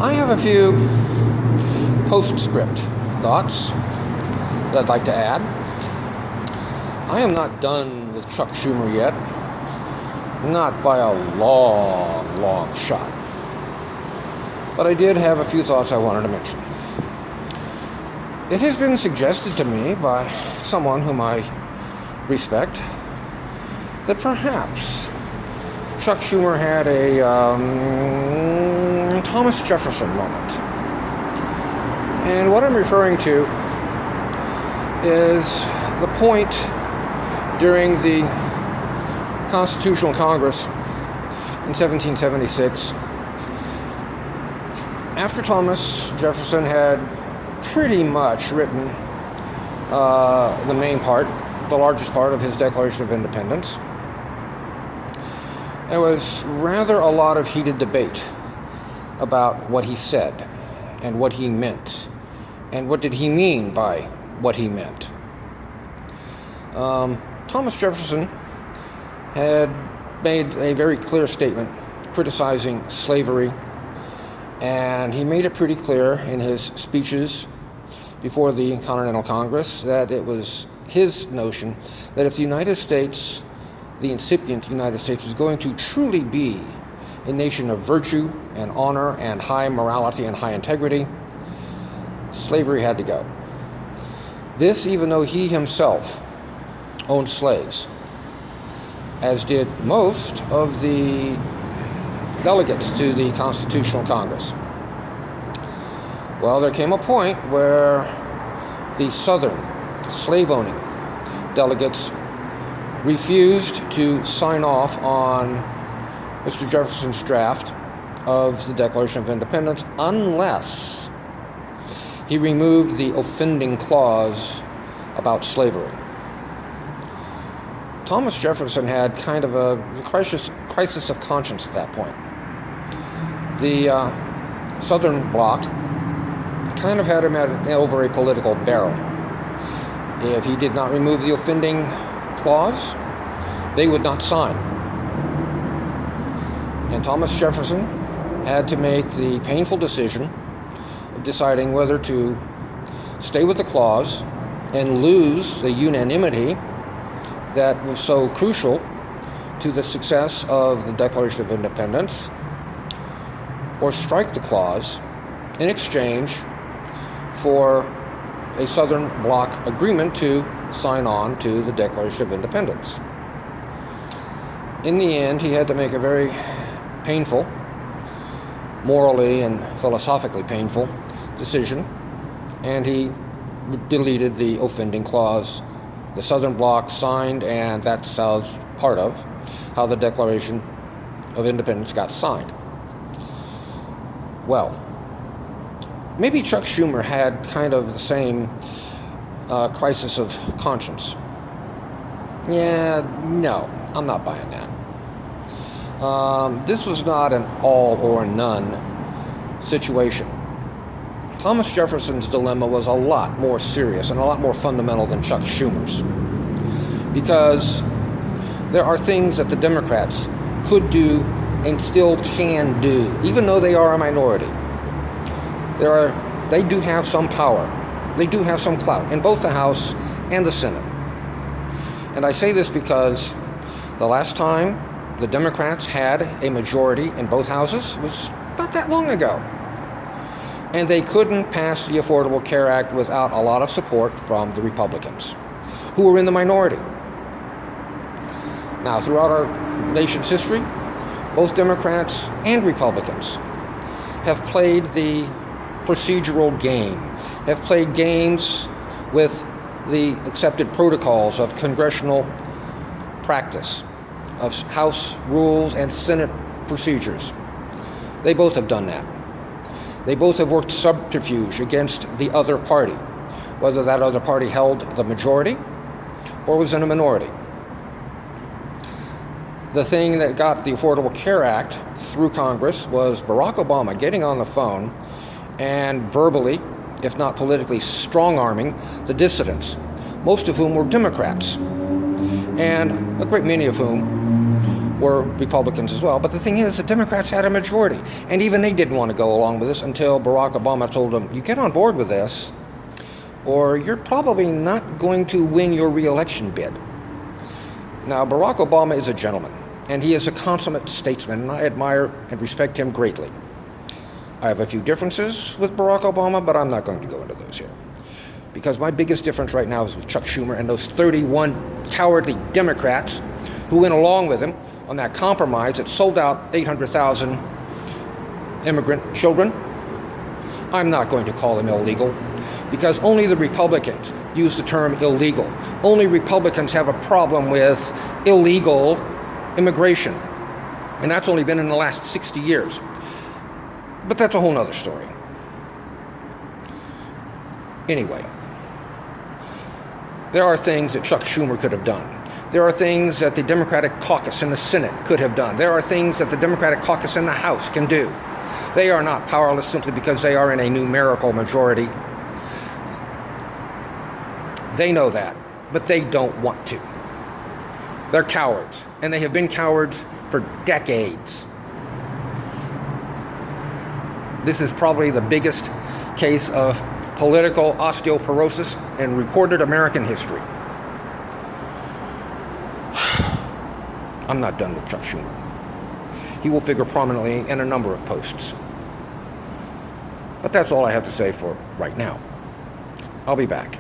I have a few postscript thoughts that I'd like to add. I am not done with Chuck Schumer yet. Not by a long, long shot. But I did have a few thoughts I wanted to mention. It has been suggested to me by someone whom I respect that perhaps Chuck Schumer had a Thomas Jefferson moment. And what I'm referring to is the point during the Constitutional Congress in 1776, after Thomas Jefferson had pretty much written the main part, the largest part of his Declaration of Independence. There was rather a lot of heated debate about what he said and what he meant and what did he mean by what he meant. Thomas Jefferson had made a very clear statement criticizing slavery, and he made it pretty clear in his speeches before the Continental Congress that it was his notion that if the United States, the incipient United States, was going to truly be a nation of virtue and honor and high morality and high integrity, slavery had to go. This even though he himself owned slaves, as did most of the delegates to the Constitutional Congress. Well, there came a point where the Southern slave-owning delegates refused to sign off on Mr. Jefferson's draft of the Declaration of Independence unless he removed the offending clause about slavery. Thomas Jefferson had kind of a crisis of conscience at that point. The Southern Bloc kind of had him over a political barrel. If he did not remove the offending clause, they would not sign. And Thomas Jefferson had to make the painful decision of deciding whether to stay with the clause and lose the unanimity that was so crucial to the success of the Declaration of Independence, or strike the clause in exchange for a Southern Bloc agreement to sign on to the Declaration of Independence. In the end, he had to make a very painful, morally and philosophically painful decision, and he deleted the offending clause. The Southern Bloc signed, and that's part of how the Declaration of Independence got signed. Well, maybe Chuck Schumer had kind of the same crisis of conscience. Yeah, no, I'm not buying that. This was not an all or none situation. Thomas Jefferson's dilemma was a lot more serious and a lot more fundamental than Chuck Schumer's, because there are things that the Democrats could do and still can do, even though they are a minority. They do have some power. They do have some clout in both the House and the Senate. And I say this because the last time the Democrats had a majority in both houses was not that long ago. And they couldn't pass the Affordable Care Act without a lot of support from the Republicans, who were in the minority. Now, throughout our nation's history, both Democrats and Republicans have played the procedural game, have played games with the accepted protocols of congressional practice, of House rules and Senate procedures. They both have done that. They both have worked subterfuge against the other party, whether that other party held the majority or was in a minority. The thing that got the Affordable Care Act through Congress was Barack Obama getting on the phone and verbally, if not politically, strong-arming the dissidents, most of whom were Democrats, and a great many of whom were Republicans as well. But the thing is, the Democrats had a majority. And even they didn't want to go along with this until Barack Obama told them, you get on board with this, or you're probably not going to win your re-election bid. Now, Barack Obama is a gentleman, and he is a consummate statesman, and I admire and respect him greatly. I have a few differences with Barack Obama, but I'm not going to go into those here. Because my biggest difference right now is with Chuck Schumer and those 31 cowardly Democrats who went along with him on that compromise that sold out 800,000 immigrant children. I'm not going to call them illegal, because only the Republicans use the term illegal. Only Republicans have a problem with illegal immigration. And that's only been in the last 60 years. But that's a whole nother story. Anyway, there are things that Chuck Schumer could have done. There are things that the Democratic caucus in the Senate could have done. There are things that the Democratic caucus in the House can do. They are not powerless simply because they are in a numerical majority. They know that, but they don't want to. They're cowards, and they have been cowards for decades. This is probably the biggest case of political osteoporosis in recorded American history. I'm not done with Chuck Schumer. He will figure prominently in a number of posts. But that's all I have to say for right now. I'll be back.